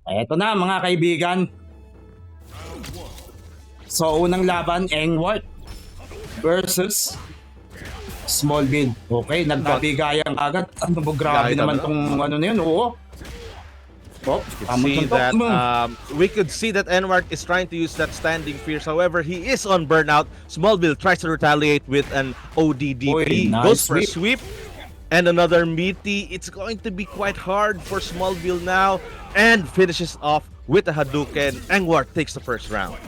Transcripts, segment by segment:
Eto na mga kaibigan. So unang laban, Engwarth versus Smallville. Okay, nagkabigayan agad. Ano mo, grabe Gaya naman naman. tong ano na yun. Oo. Oh, See that we could see that Engwarth is trying to use that standing fierce. However, he is on burnout. Smallville tries to retaliate with an ODDP. Oy, nice Goes for a sweep. sweep and another meaty. It's going to be quite hard for Smallville now and finishes off with a Hadouken. Engwarth takes the first round.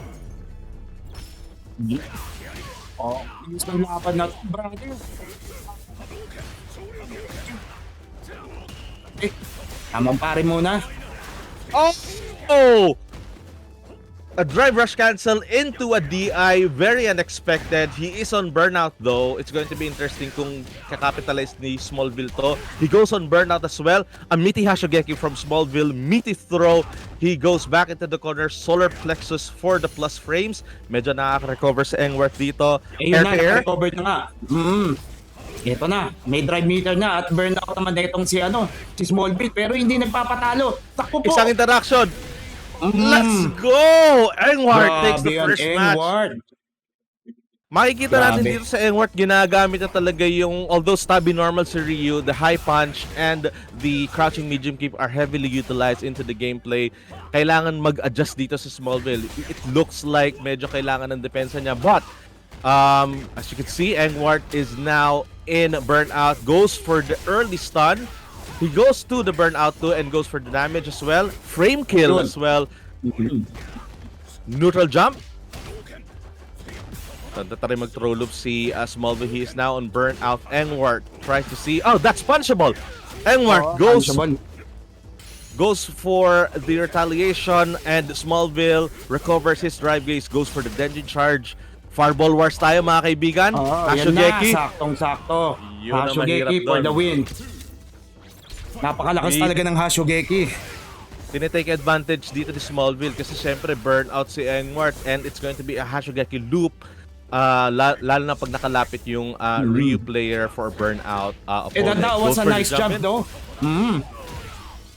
Oh, yung isang laban na brother. Eh, tamang pare muna. Oh! A drive rush cancel into a DI. Very unexpected. He is on burnout though. It's going to be interesting kung kakapitalize ni Smallville to. He goes on burnout as well. A meaty Hashogeki from Smallville. Meaty throw. He goes back into the corner. Solar plexus for the plus frames. Medyo nakaka-recover sa Engwarth dito. Ayun na, Air. recovered na nga. Ito na, may drive meter na at burnout naman na itong si Smallville pero hindi nagpapatalo. Takbo po! Isang interaction. Let's go! Engwarth takes the first match. Makikita natin dito sa Engwarth, ginagamit na talaga yung, although stabby normal si Ryu, the high punch and the crouching medium kick are heavily utilized into the gameplay. Kailangan mag-adjust dito sa Smallville. It looks like medyo kailangan ng depensa niya. But, as you can see, Engwarth is now in burnout. Goes for the early stun. He goes to the burnout too and goes for the damage as well. Frame kill as well. Neutral jump. Try mag-throw loop si Smallville. He is now on burnout. Engwarth tries to see. Oh, that's punishable. Engwarth goes for the retaliation and Smallville recovers his drive gaze. Goes for the Denjin charge. Fireball wars tayo mga kaibigan. Hashogeki. Saktong-sakto. Yun ang Hashogeki mahirap for doon. the win. Napakalakas talaga ng Hashogeki. Tinitake advantage dito ni Smallville kasi syempre burnout si Engwarth and it's going to be a Hashogeki loop. Lalo na pag nakalapit yung Ryu player for burnout opponent. That was a nice jump in. though.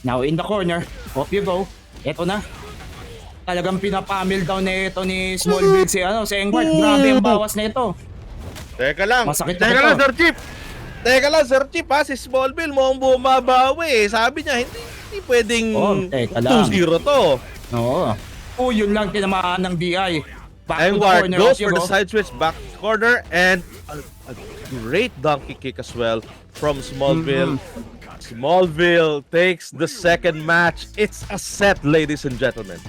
Now in the corner. Off you go. Ito na. Talagang pinapamil down na ito ni Smallville si Engwarth. Grabe ang bawas na ito. Teka lang. Masakit na Teka ito. lang, Sir Chief. Teka lang, Sir Chief ha. Si Smallville mo ang bumabawi. Sabi niya, hindi pwedeng 2-0 to. Oo. Yun lang tinamaan ng DI. Engwarth goes for the side switch back corner and a great donkey kick as well from Smallville. Smallville takes the second match. It's a set, ladies and gentlemen.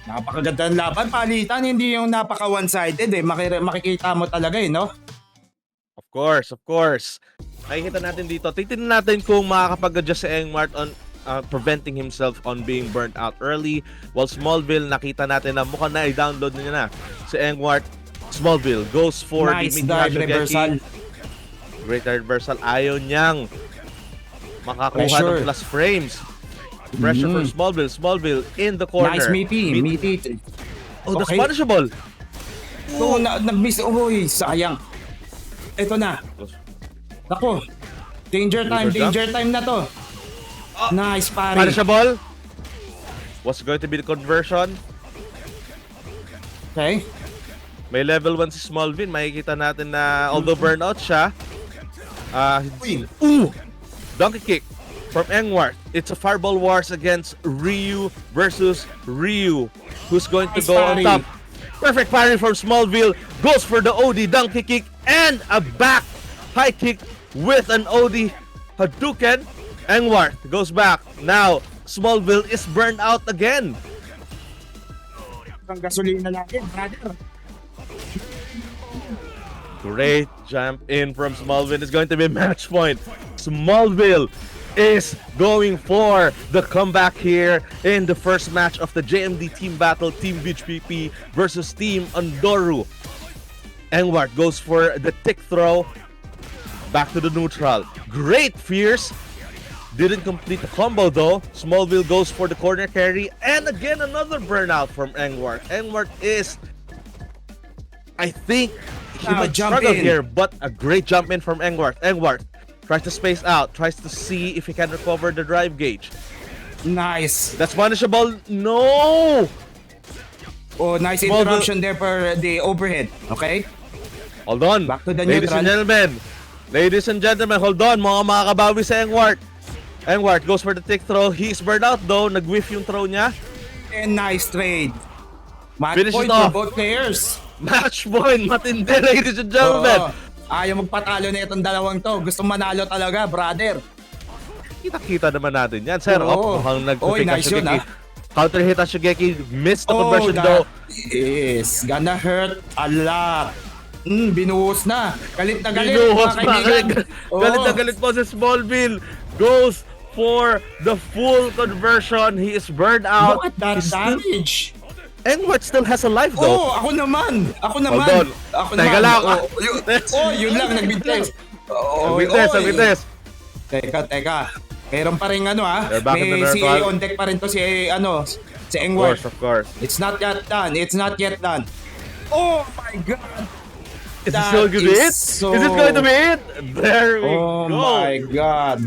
Napakaganda ng laban. Palitan, hindi yung napaka one-sided eh. Makikita mo talaga eh, no? Of course. Nakikita natin dito. Titignan natin kung makakapag-adjust si Engwarth on preventing himself on being burnt out early. While Smallville, nakita natin na mukhang na-download niya na si Engwarth. Smallville goes for nice the dive reversal. Great reversal. Ayaw niyang makakuha ng plus frames. Pressure for Smallville. Smallville in the corner. Nice meaty. Oh, that's punishable. So, nag-miss. Uy, sayang. Ito na. Naku. Danger time na to. Nice pare. Punishable. What's going to be the conversion? Okay. May level 1 si Smallville. Makikita natin na although burnout siya. Donkey kick from Engwarth. It's a fireball wars against Ryu versus Ryu. Who's going to go on top? Perfect parry from Smallville. Goes for the OD donkey kick and a back high kick with an OD Hadouken. Engwarth goes back. Now, Smallville is burned out again. Ang gasolina natin, brother. Great jump in from Smallville. It's going to be match point. Smallville is going for the comeback here in the first match of the JMD team battle. Team VeegPP versus Team Andoru. Engwarth goes for the tick throw. Back to the neutral. Great fierce. Didn't complete the combo though. Smallville goes for the corner carry. And again, another burnout from Engwarth. Engwarth is... I think he might struggle here, but a great jump in from Engwarth. Engwarth tries to space out, tries to see if he can recover the drive gauge. Nice. That's punishable. No! Oh, nice interruption there for the overhead. Okay? Hold on. Back to the Ladies neutral. and gentlemen. Ladies and gentlemen, hold on. Mga makakabawi sa Engwarth. Engwarth goes for the tick throw. He's burned out though. Nag-whiff yung throw niya. And nice trade. Match Finish point it for off. both players. Match point. Matindi, ladies and gentlemen. Ayaw magpatalo na itong dalawang to. Gusto manalo talaga, brother. Kita-kita naman natin yan. Sir, Oo. mukhang Oy, nag-pick nice yun, Shigeki. Counter hit at Shigeki. Missed the Oh, conversion that though. is gonna hurt a lot. Binuhos na. Galit na galit. Binuhos mga pa. kaibigan. Galit na galit po si Smallville. Goes for the full conversion. He is burned out. Look at that He's still- damage. Engwarth still has a life though. Oh, ako naman. Ako naman. Hold on. Ako Teka naman. lang. Yun lang. Nagbigtest. Ang bites. Teka. Meron pa rin They're back in may the CA neutral. on deck pa rin to si Of Engwarth. course. It's not yet done. It's not yet done. Oh my god. Is this That going to be is it? so- Is it going to be it? There we Oh go. my god.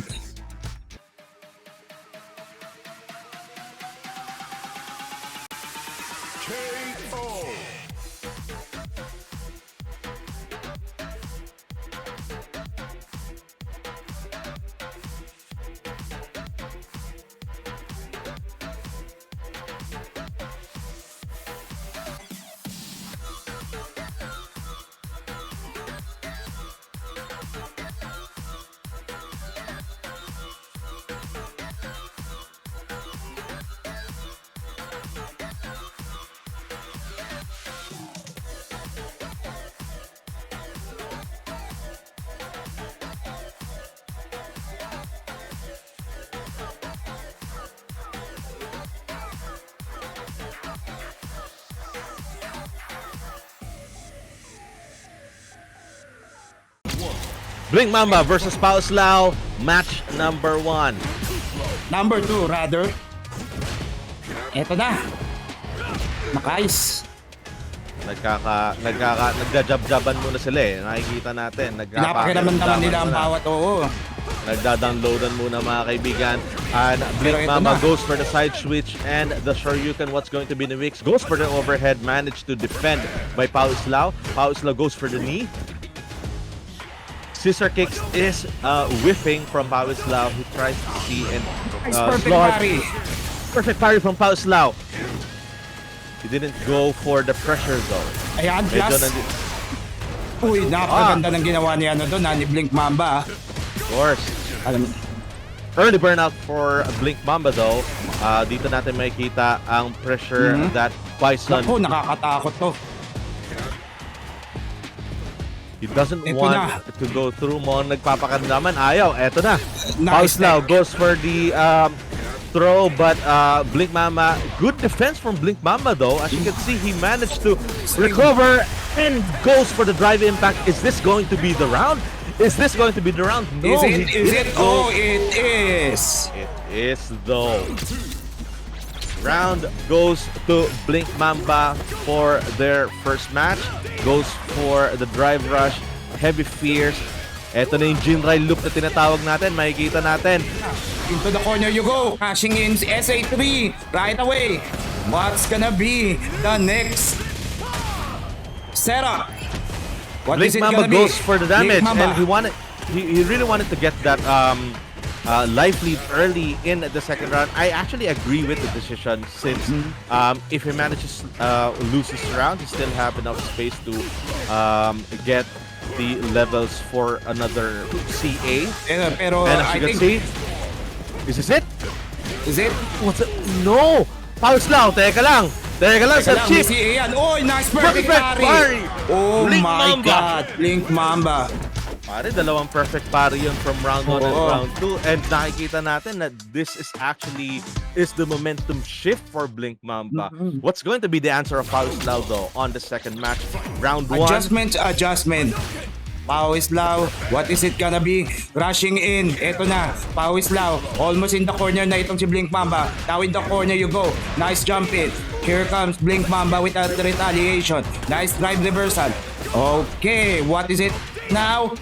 Blink Mamba versus Islaw, match number 1. Number 2 rather. Eto na. Nakais. Nagja-jab-jaban muna sila eh. Nakikita natin. Pinapakiraman naman nila ang bawat Nagda-downloadan muna mga kaibigan. And Blink ito Mamba na. goes for the side switch and the Shoryuken. What's going to be in the mix? Goes for the overhead. Managed to defend by Islaw. Islaw goes for the knee. Scissor kicks is whiffing from Islaw. He tries to see and Nice perfect slot. parry. Perfect parry from Islaw. He didn't go for the pressure though. Ayan, Medyo plus. Uy, napakaganda ng ginawa ni doon, ni Blink Mamba. Of course. Alam mo, Early burnout for Blink Mamba though. Dito natin makikita ang pressure that Bison. naku, nakakatakot to. He doesn't Ito want na. to go through mo. Nagpapakandaman. Ayaw. Eto na. Nice Islaw tech. goes for the throw, but Blink Mamba, good defense from Blink Mamba though. As you can see, he managed to recover and goes for the drive impact. Is this going to be the round? Is this going to be the round? No, Is it? he Is didn't it? go. Oh, it is. It is though. Round goes to Blink Mamba for their first match. Goes for the drive rush, heavy fears. Ito na yung Jinrai loop na tinatawag natin. Makikita natin. Into the corner you go. Cashing in SA3 right away. What's gonna be the next setup? What Blink is it Mamba gonna be? goes for the damage, Blink Mamba. and he really wanted to get that life lead early in the second round. I actually agree with the decision since if he manages lose this round, he still have enough space to get the levels for another CA. Pero And as I you can think, see, is this it? is it? What's it? No! Islaw, teka lang! Teka lang, Teka sa lang, chip! may CA yan. Oh, nice perfect Perfect parry. parry. Oh Blink my Mamba. God. Blink Mamba. Pare, dalawang perfect parry yun from round 1 and Oo. round 2. And nakikita natin na this is actually the momentum shift for Blink Mamba. What's going to be the answer of Islaw though on the second match? Round 1. Adjustment. Islaw, what is it gonna be? Rushing in. Eto na. Islaw, almost in the corner na itong si Blink Mamba. Now in the corner you go. Nice jump in. Here comes Blink Mamba with a retaliation. Nice drive reversal. Okay, what is it now?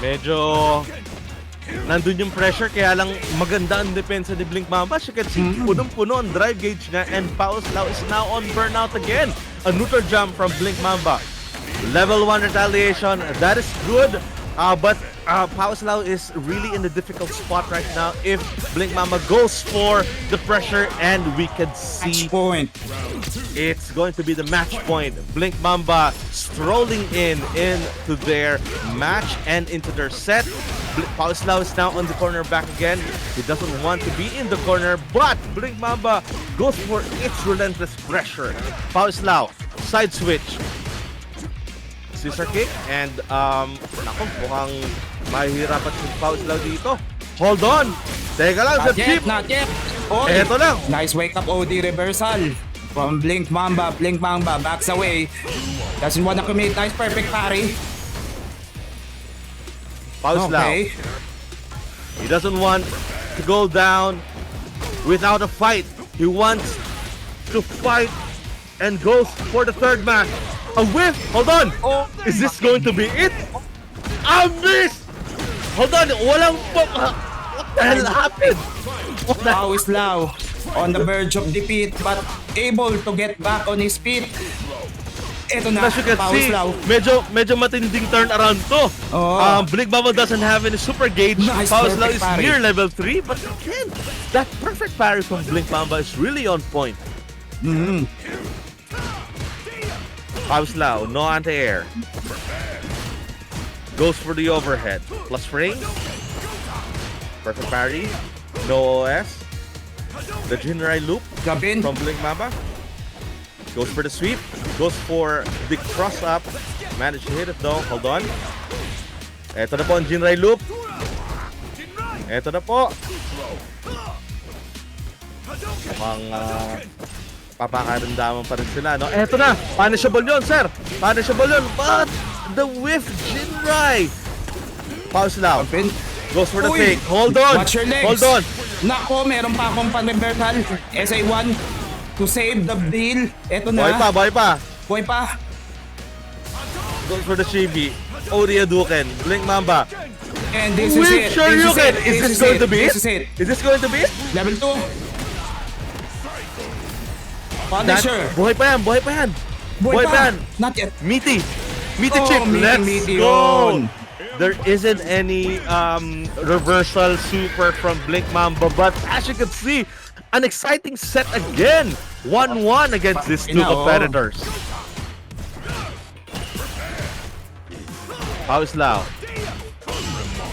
Medyo Nandun yung pressure, kaya lang maganda ang depensa ni Blink Mamba. As you can see, punong-puno ang drive gauge niya, and Pauslao is now on burnout again. A neutral jump from Blink Mamba. Level 1 retaliation, that is good. But Pauslao is really in a difficult spot right now if Blink Mamba goes for the pressure, and we can see Match point. it's going to be the match point. Blink Mamba strolling into their match and into their set. Pauslao is now on the corner back again. He doesn't want to be in the corner, but Blink Mamba goes for its relentless pressure. Pauslao, side switch. Scissor kick, and naku, mukhang mahihirapan si Pauslao dito. Hold on! Teka lang, sa chip! Not yet. Oh, Eto lang! nice wake up OD reversal from Blink Mamba. Blink Mamba backs away. Doesn't wanna commit. Nice perfect parry. Pauslao. Okay. He doesn't want to go down without a fight. He wants to fight and goes for the third match. A whiff! Hold on! Oh, Is this going to be it? A miss! Hold on! Walang pop! What the hell happened? What the Pauslao on the verge of defeat but able to get back on his feet. Ito na, As you can see, Pauslao. medyo matinding turnaround to. Oo. Blink Mamba doesn't have any super gauge. Nice Pauslao perfect is parry. near level 3, but again, that perfect parry from Blink Mamba is really on point. Pauslao, no anti-air. Goes for the overhead. Plus frames. Perfect parry. No OS. The Jinrai loop Gabin. from Blink Mamba. Goes for the sweep. Goes for the cross up. Managed to hit it though. Hold on. Eto na po ang Jinrai loop. Eto na po. Mukhang papakaramdaman pa rin sila, no? Eto na! Punishable yun, sir! Punishable yun! But the whiff Jinrai! Pauslao. Gabin. Goes for the Uy! fake. Hold on! Watch your legs. Hold on! Nako, meron pa akong pan-reversal. SA1 to save the deal. Ito na. Buhay pa! Boy pa. Goes for the Chibi. Odi Hadouken. Blink Mamba. And this is Whiff it. Shoryuken! Is this going to be it? This is it. Is this going to be it? Level 2. Punisher. Buhay pa yan! Buhay pa yan! Buhay pa yan! Not yet. Meaty Oh, chip! Let's meaty go! yun. There isn't any reversal super from Blink Mamba, but as you can see, an exciting set again. 1-1 against these two competitors. Pauslao.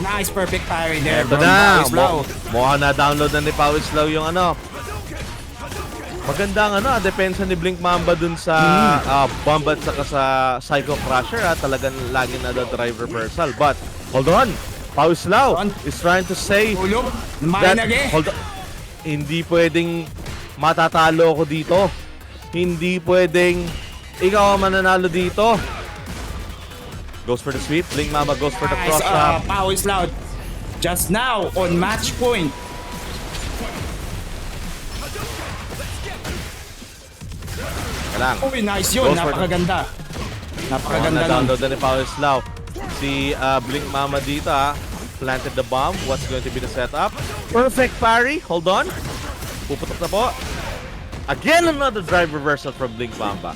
Nice perfect parry there Ito from na. Pauslao. Mukha na-download na ni Pauslao yung ano. Magandang depensa ni Blink Mamba dun sa bomb at saka sa Psycho Crusher. Talagang lagi na the drive reversal. But, hold on. Pauslao is trying to say Ulog. that, Mainage. hold on. Hindi pwedeng matatalo ko dito. Hindi pwedeng ikaw ang mananalo dito. Goes for the sweep. Blink Mamba goes for the Nice cross up. Pauslao. Just now on match point. Kailang. Uy, nice yun. Goes for Napakaganda. Napakaganda nun. Na-download na ni Pauslao. Si Blink Mamba dito planted the bomb. What's going to be the setup? Perfect parry. Hold on. Puputok na po. Again, another drive reversal from Blink Mamba.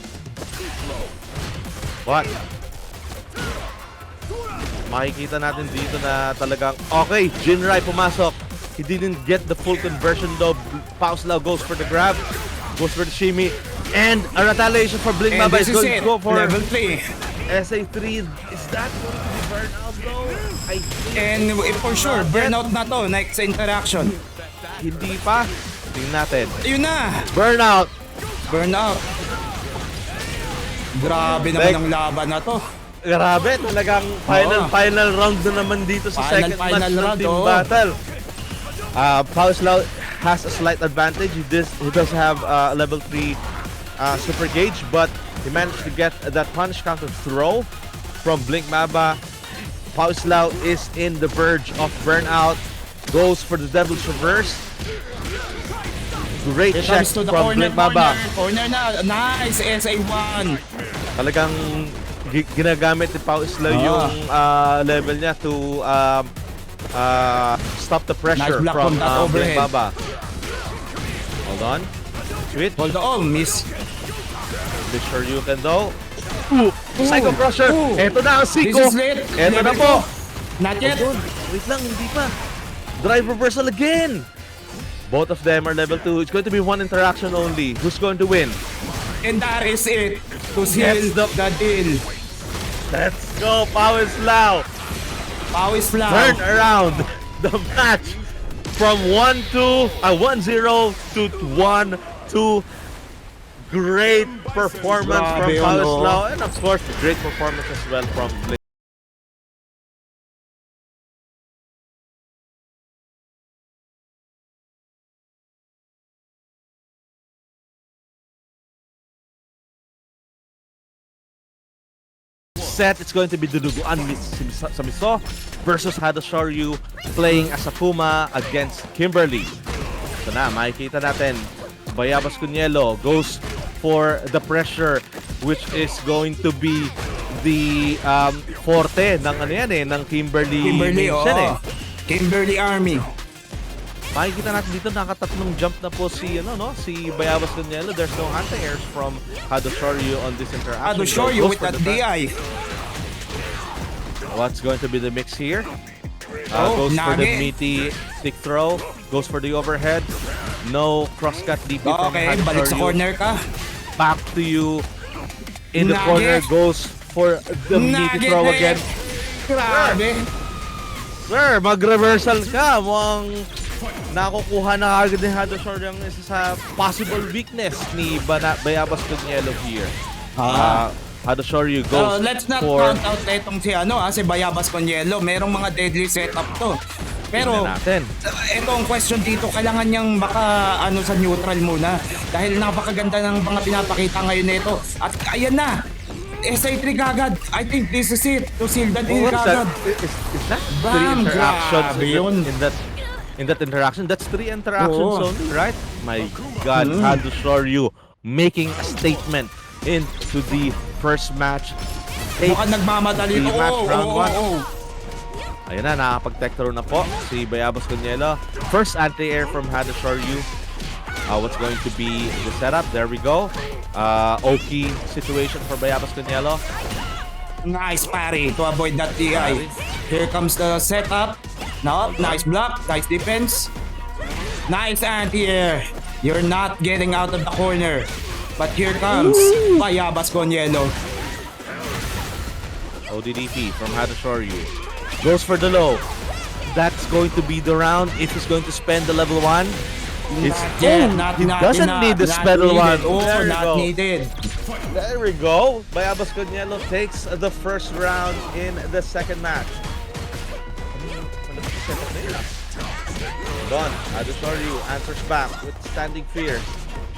What? Makikita natin dito na talagang okay, Jinrai pumasok. He didn't get the full conversion though. Pauslao goes for the grab. Goes for the shimmy. And a retaliation for Blink And Mamba this is is going it. to go for Level 3. SA3. Is that going to be burnout though? I think And for sure, burnout na to next interaction. hindi pa. Tingnan natin. Ayun na. Burnout. Burnout. Grabe naman ang laban na to. Grabe, talagang final round na naman dito sa second match ng round, team battle. Pauslao has a slight advantage. He does have level 3 super gauge, but he managed to get that punish counter throw from Blink Mamba. Pauslao is in the verge of burnout. Goes for the Devil's Reverse. Great It check comes to the from corner, Blink Mamba. corner na. Nice, SA1. Talagang ginagamit ni Pauslao yung level niya to stop the pressure Nice block from from that overhead. Mamba. Hold on. Sweet. Hold on, miss. Be sure you can though. Ooh, Psycho Crusher. Ooh. Eto na ang This Siko. is lit. Eto na Level po. 2. Not yet. Hold on. Wait lang, hindi pa. Drive reversal again. Both of them are level 2. It's going to be one interaction only. Who's going to win? And that is it. To seal the deal. Let's go, Pao Islaw. Pao Islaw. Turn around the match from 1-0 to 1-2. Great performance from Grabe, Pao ano? Islaw, and of course, great performance as well from Blake. Set, it's going to be Duduguan sa Miso versus Hadoshoryu playing as Akuma against Kimberly. Ito na, makikita natin. Bayabas Cunielo goes for the pressure, which is going to be the forte ng ano yan ng Kimberly. Kimberly, mains oo. yan Kimberly Army. Makikita natin dito, nakatatlong jump na po si si Bayabas Cunielo. There's no anti-airs from Hadoshoryu on this interaction. Hadoshoryu Goes with for that the DI. What's going to be the mix here? Oh, Goes for the Nage. meaty stick throw. Goes for the overhead. No cross-cut DP from Okay, balik sa Hadoshoryu. corner ka. Back to you. In the Nage. corner, goes for the meaty throw again. Grabe. Sir, mag-reversal ka. Mukhang nakukuha na agad ni Hadoshoryu ang isa sa possible weakness ni Bayabas Cunielo here. Hadoshoryu goes Let's not for... count out itong si Bayabas Cunielo. Merong mga deadly setup to. Pero, Tingnan natin. ito ang question dito, kailangan niyang baka sa neutral muna. Dahil napakaganda ng mga pinapakita ngayon nito. At ayan na! SA3 kagad. I think this is it. To seal the deal What's kagad. that? Is that Bam! three interactions Grabe yun. in that interaction? That's 3 interactions Oo. only, right? My God, Hadoshoryu making a statement into the first match. Mukhang nagmamadali. The match round one. Oo. Ayun na, nakapag-tech throw na po si Bayabas Cunielo. First anti-air from Hadoshoryu. What's going to be the setup? There we go. Oki situation for Bayabas Cunielo. Nice parry to avoid that DI. Here comes the setup. No, nice block, nice defense. Nice anti-air. You're not getting out of the corner. But here comes Bayabas Cunielo. ODDP from Hadoshoryu. Goes for the low. That's going to be the round if he's going to spend the level 1. He doesn't need the level 1. Oh, There we not go. needed. There we go. Bayabas Cunielo takes the first round in the second match. Done. Hadoshoryu answers back with standing fear.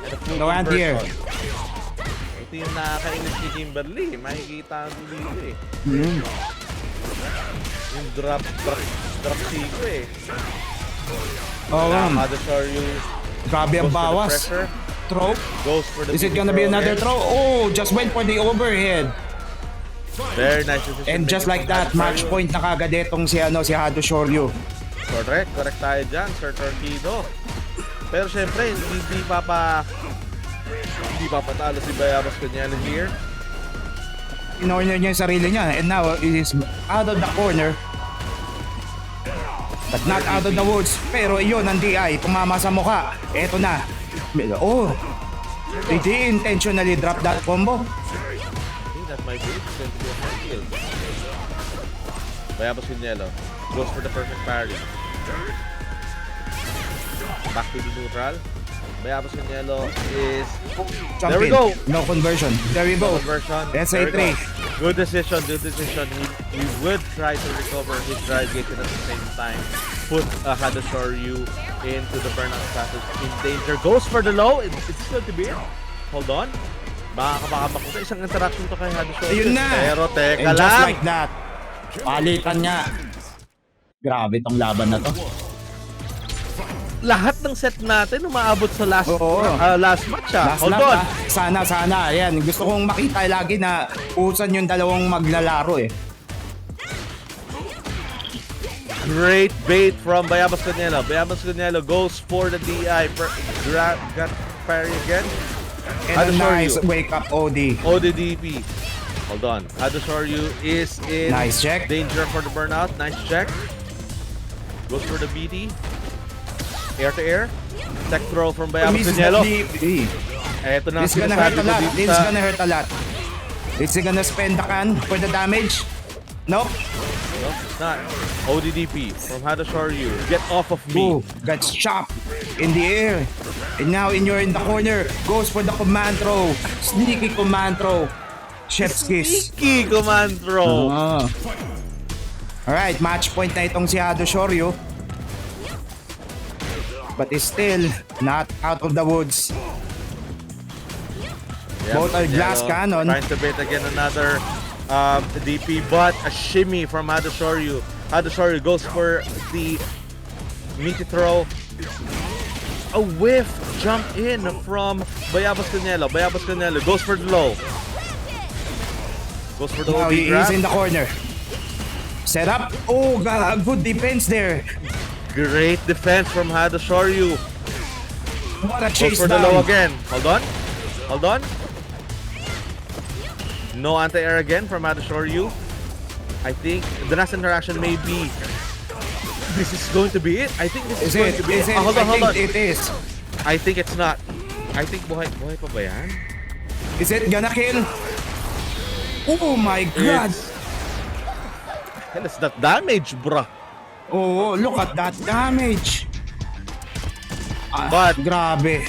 And a full No anti-air. conversion. Ito yung nakakainis ni Kimberly. Makikita ang dito eh. Yung drop Siko eh. Oh, Hadoshoryu grabe ang goes for the bawas. pressure. Throw. Goes for the Is it big gonna be throw another again. throw? Oh, just went for the overhead. Very nice decision And just making like from that, match Hadoshoryu. point na kagad itong si Hadoshoryu. Correct tayo dyan, Sir Torpedo. Pero syempre, hindi papatalo si Bayabas Cunielo here. In-corner niya yung sarili niya. And now, it is out of the corner. But not out of the woods. Pero yun, ang DI, tumama sa mukha. Eto na. Oh, did he intentionally drop that combo? I think that might be it. It's going to be a hard kill. Bayabas Cunielo goes for the perfect parry. Back to the neutral. Bayabas Cunielo is... Jump There we in. go. No conversion. There we go. Conversion. SA3. There we go. Good decision, good decision. He would try to recover his drive gate and at the same time put Hadoshoryu into the burnout status in danger. Goes for the low. It's going to be it. Hold on. Makakabakabak ko sa isang interaction to kay Hadoshoryu. Ayun na. Pero teka And lang. just like that, palitan niya. Grabe tong laban na to. Lahat ng set natin umaabot sa last Oo. last match. Last Hold lap, on. Sana. Ayan, gusto kong makita lagi na usan yung dalawang maglalaro eh. Great bait from Bayabas Canelo. Bayabas Canelo goes for the DI. Got parry again. And a nice Hadoshoryu. wake up OD. ODDP. Hold on. Hadoshoryu is in Nice check. danger for the burnout. Nice check. Goes for the BD. Air to air. Tech throw from Bayabas Misses Canelo. the DP. Eto na This gonna hurt a sinasabi ko lot. dito This sa- gonna hurt a lot. Is he gonna spend the can for the damage? Nope. No, it's not. ODDP from Hadoshoryu. Get off of me. Ooh, got chopped in the air. And now you're in the corner. Goes for the command throw. Sneaky command throw. Chef's kiss. Sneaky command throw. Alright, match point na itong si Hadoshoryu. But is still not out of the woods. Both are glass cannon. Trying to bait again another DP, but a shimmy from Hadoshoryu. Hadoshoryu goes for the meaty throw. A whiff jump in from Bayabas Canelo. Bayabas Canelo goes for the low. Goes for the Now OD he grab. is in the corner. Set up. Oh, good defense there. Great defense from Hadoshoryu. What a Goes chase for the low down. again. Hold on. Hold on. No anti-air again from Hadoshoryu. I think the last interaction may be. This is going to be it. I think this is going to be Is it. it? Hold on, hold I on. think it is. I think it's not. I think buhay pa ba yan? Is it gonna kill? Oh my god. Hell, it's that damage, bruh. Oh, look at that damage. But- grabe.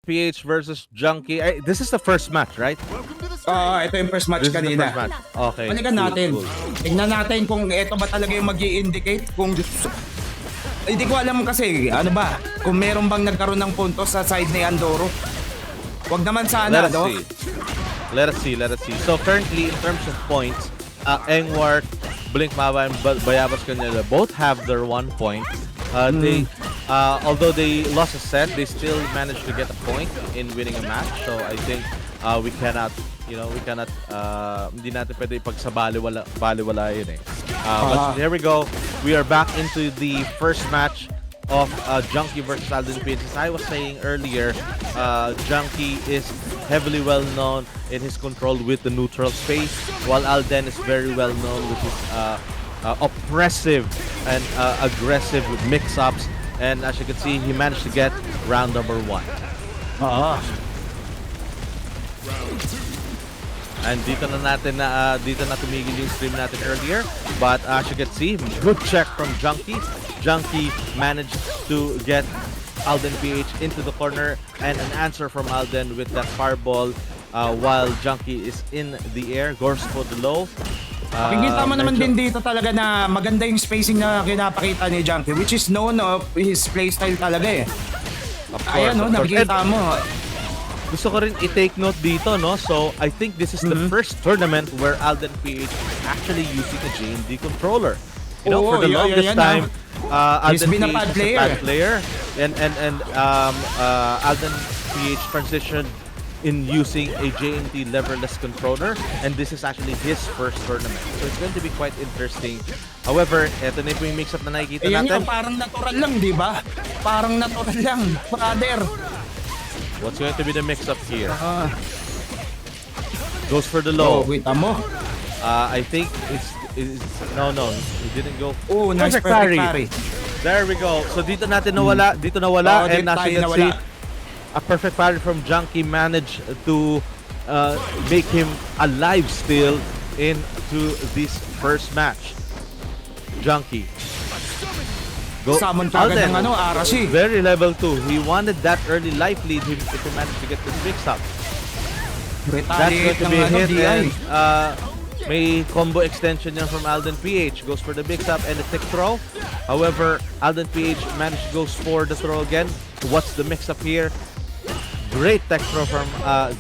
PH versus Junky. This is the first match, right? Ito yung first match This is the kanina. first match. Okay. Balikan cool, natin. cool. Tingnan natin kung ito ba talaga yung mag-i-indicate kung hindi ko alam kasi ano ba kung meron bang nagkaroon ng puntos sa side ni Andoru. Wag naman sana, Let us no? see. Let us see. Let us see. So currently, in terms of points, Engwarth, Blink Mamba, and Bayabas Canelo both have their 1 point. They, although they lost a set, they still managed to get a point in winning a match. So I think we cannot, hindi natin pwede ipagsabaliwala yun eh. But here we go. We are back into the first match of Junky versus Alden PH. As I was saying earlier, Junky is heavily well known in his control with the neutral space, while Alden is very well known with his oppressive and aggressive mix-ups. And as you can see, he managed to get round number 1. And dito na tumigil yung stream natin earlier. But as you can see, good check from Junky. Junky managed to get Alden PH into the corner, and an answer from Alden with that fireball while Junky is in the air. Goes for the low. Makikita mo naman din dito talaga na maganda yung spacing na kinapakita ni Junky, which is known of his playstyle talaga eh. Of course, Ayan, no, of course. nakikita mo. Gusto ko rin i-take note dito, no? So, I think this is the first tournament where Alden PH is actually using a JMD controller. You know, for the longest time, He's Alden been a PH bad is a bad player. player. And Alden PH transitioned in using a JMD leverless controller. And this is actually his first tournament. So, it's going to be quite interesting. However, eto na yung mix-up na nakikita Ayan natin. yun, parang natural lang, di ba? Parang natural lang, brother. What's going to be the mix-up here? Goes for the low. Oh, kita mo. I think it's no, he didn't go. Oh, nice perfect parry. There we go. So dito nawala, and dito as you can tayo see, nawala. a perfect parry from Junky managed to make him alive still into this first match. Junky. Summon ka agad ng Arashi. Very level 2. He wanted that early life lead if he managed to get this mix up. That's going Retaliate to be a hit, DI. and may combo extension yan from Alden PH. Goes for the mix up and the tick throw. However, Alden PH managed to go for the throw again. What's the mix up here? Great tech throw from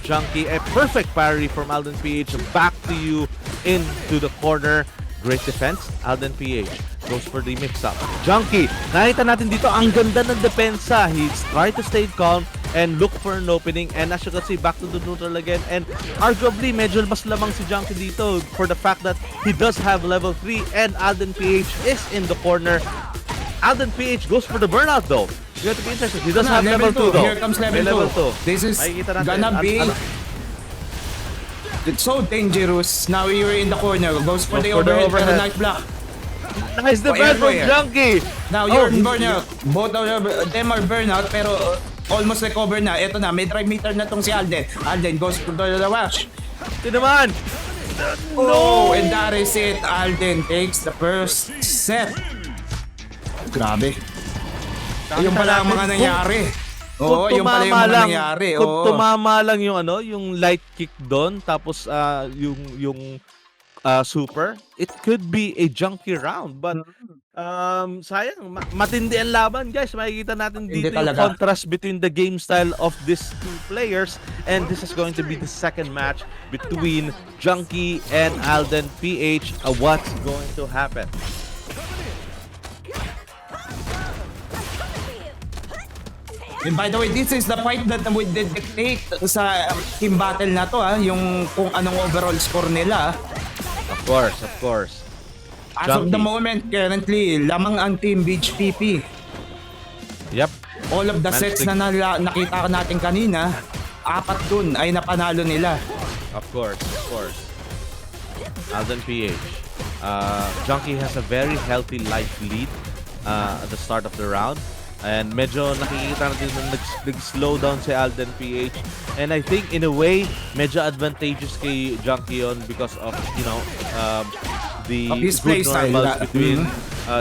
Junky. A perfect parry from Alden PH. Back to you into the corner. Great defense. Alden PH goes for the mix-up. Junky, nakita natin dito, ang ganda ng depensa. He's tried to stay calm and look for an opening. And as you can see, back to the neutral again. And arguably, medyo mas lamang si Junky dito for the fact that he does have level 3 and Alden PH is in the corner. Alden PH goes for the burnout though. You have to be interested. He does have level 2 though. Here comes level 2. This is gonna be... It's so dangerous. Now you're in the corner. Goes for the overhead. Pero nice block. Nice defense from Junky. Now you're burnout. Both of them are burnout pero almost recover na. Ito na, may drive meter na tong si Alden. Alden goes for the wash. Ito naman. No! And that is it. Alden takes the first set. Grabe. Yung pala ang mga nangyari. Oo, yung pala yung mga nangyari. Kung tumama lang yung ano, yung light kick doon, tapos yung super, it could be a Junky round. But sayang, matindi ang laban, guys. Makikita natin dito yung contrast between the game style of these two players. And this is going to be the second match between Junky and Alden PH. What's going to happen? And by the way, this is the fight that would dictate sa team battle na to, yung kung anong overall score nila. Of course. As of the moment, currently, lamang ang team VeegPP. Yep. All of the sets na nakita natin kanina, 4 dun ay napanalo nila. Of course. Alden PH. Junky has a very healthy life lead at the start of the round. And medyo nakikita natin na nag-slow down si Alden PH. And I think in a way, medyo advantageous kay Junky yun because of, the good normals between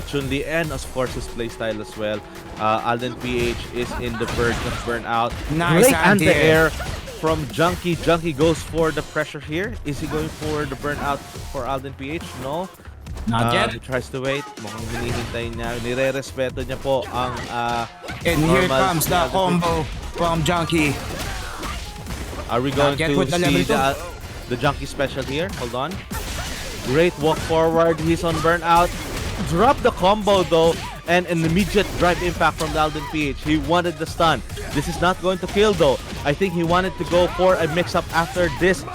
Chun-Li and of course his playstyle as well. Alden PH is in the verge of burnout. Nice Great anti-air from Junky. Junky goes for the pressure here. Is he going for the burnout for Alden PH? No. Not yet. He tries to wait. Mukhang hinihintay niya. Nire-respeto niya po ang and here comes the combo from Junky. Are we going to see the Junky special here? Hold on. Great walk forward. He's on burnout. Drop the combo though. And an immediate drive impact from the Alden PH. He wanted the stun. This is not going to kill though. I think he wanted to go for a mix-up after this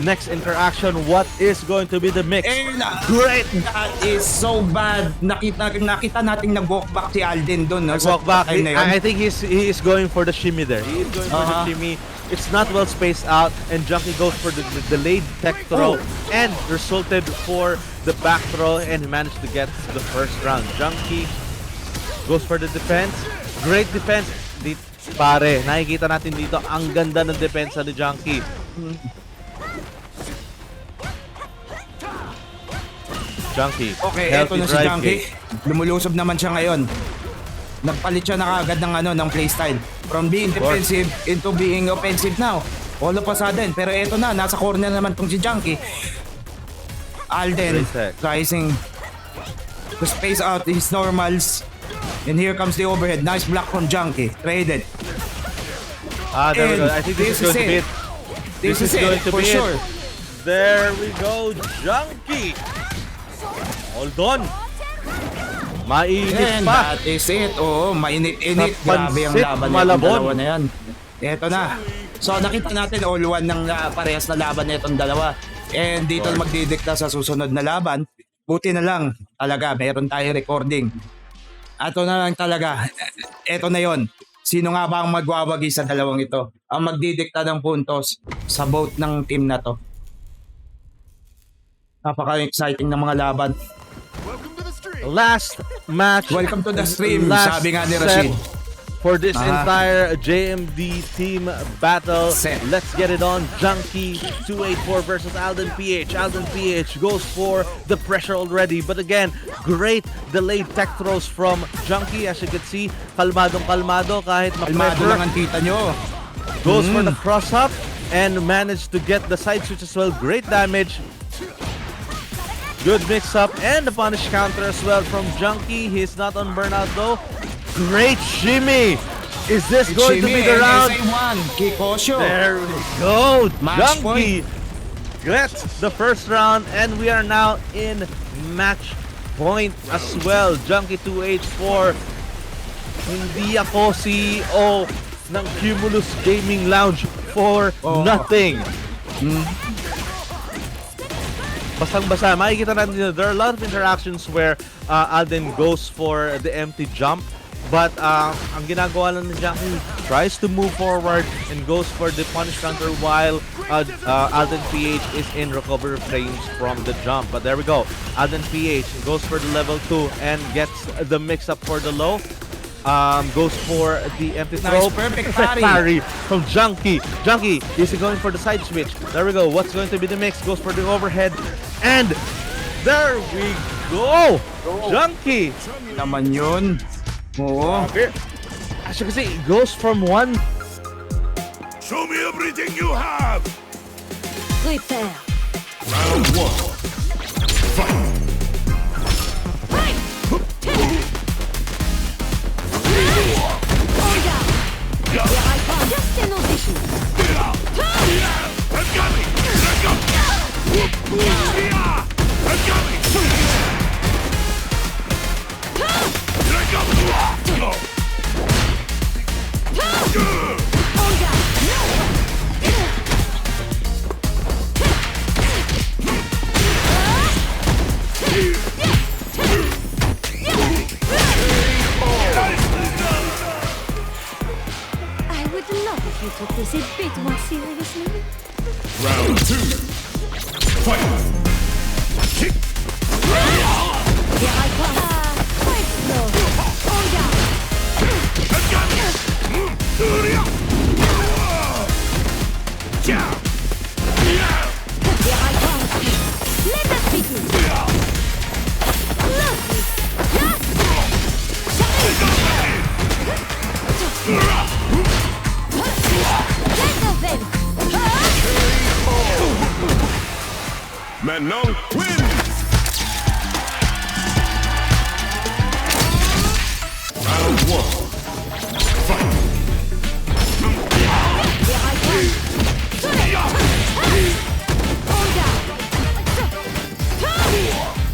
next interaction. What is going to be the mix? And great! That is so bad. Nakita nating nag-walk back si Alden doon. Walk back. I think he is going for the shimmy there. He is going for the shimmy. It's not well spaced out, and Junky goes for the delayed tech throw and resulted for the back throw, and he managed to get the first round. Junky goes for the defense. Great defense. Pare, nakikita natin dito ang ganda ng depensa ni Junky. Junky. Okay, eto na si Junky. Lumulusob naman siya ngayon. Nagpalit siya na kagad ng playstyle. From being defensive into being offensive now. All of a sudden. Pero eto na, nasa corner naman tong si Junky. Alden rising to space out his normals. And here comes the overhead. Nice block from Junky. Traded. There we go. I think this is going to be it. This is going to be sure. There we go, Junky. Hold on. Mainit and pa. That is it. Oo, mainit-init. Grabe ang laban nitong dalawa na yan. Ito na. So nakita natin all one ng parehas na laban nitong dalawa. And dito magdidikta sa susunod na laban. Buti na lang talaga meron tayo recording. Ato na lang talaga. Ito na yon. Sino nga ba ang magwawagi sa dalawang ito? Ang magdidikta ng puntos sa both ng team na to. Napaka-exciting ng mga laban. Last match. Welcome to the stream. Sabi nga ni Rashid. For this entire JMD team battle. Let's get it on. Junky 284 versus Alden PH. Alden PH goes for the pressure already. But again, great delayed tech throws from Junky. As you can see, kalmadong-kalmado kahit kalmado lang ang tita nyo. Goes for the cross-up and managed to get the side switch as well. Great damage. Good mix-up and the punish counter as well from Junky. He's not on burnout though. Great shimmy Is this going to be the round? SA1, Kikosho. There we go. Match Junky gets the first round, and we are now in match point as well. Junky 2H4. Hindi ako CEO ng Cumulus Gaming Lounge for nothing. Basang-basa. Makikita natin there are a lot of interactions where Alden goes for the empty jump. But ang ginagawa lang ni Junky, tries to move forward and goes for the punish counter while Alden PH is in recovery frames from the jump. But there we go. Alden PH goes for the level 2 and gets the mix-up for the low. Goes for the empty throw. Nice, perfect parry. Parry from Junky. Junky is going for the side switch. There we go. What's going to be the mix? Goes for the overhead. And there we go. Junky. Naman yun. Oo. Okay. As you can see, it goes from one. Show me everything you have! Prepare. Round 1. Fight! Here I come. Just an audition. I've got me! Let go! I've got me! Let go! I would love if you took this a bit more seriously. Round 2. Fight! Kick! Here I come. Quite slow. I've got me! Yeah! Here I come. Let us begin. Lovely. Let us then. Manon win! Round 1. Fight! Here I come.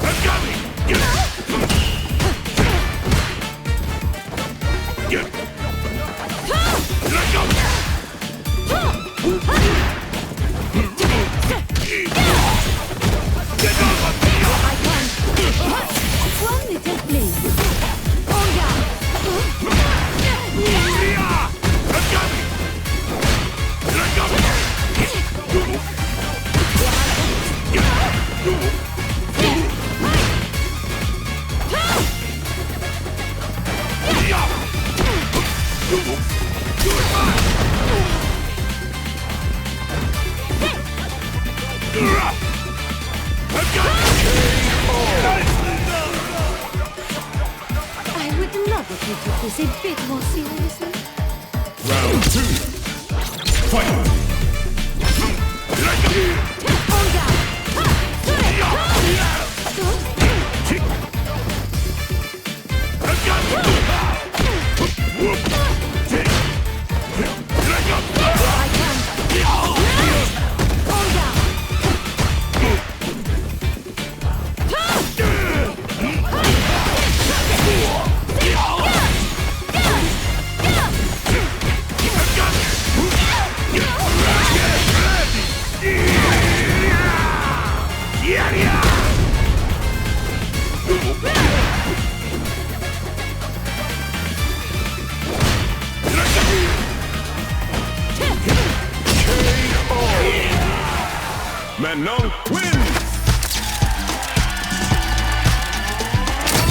I've got me! Get Let go! Get over! One little please. I've got me! Let go! I would love if you took this a bit more seriously. Round 2. Fight! Let go! I've got you! Whoop! Let go! Manon win!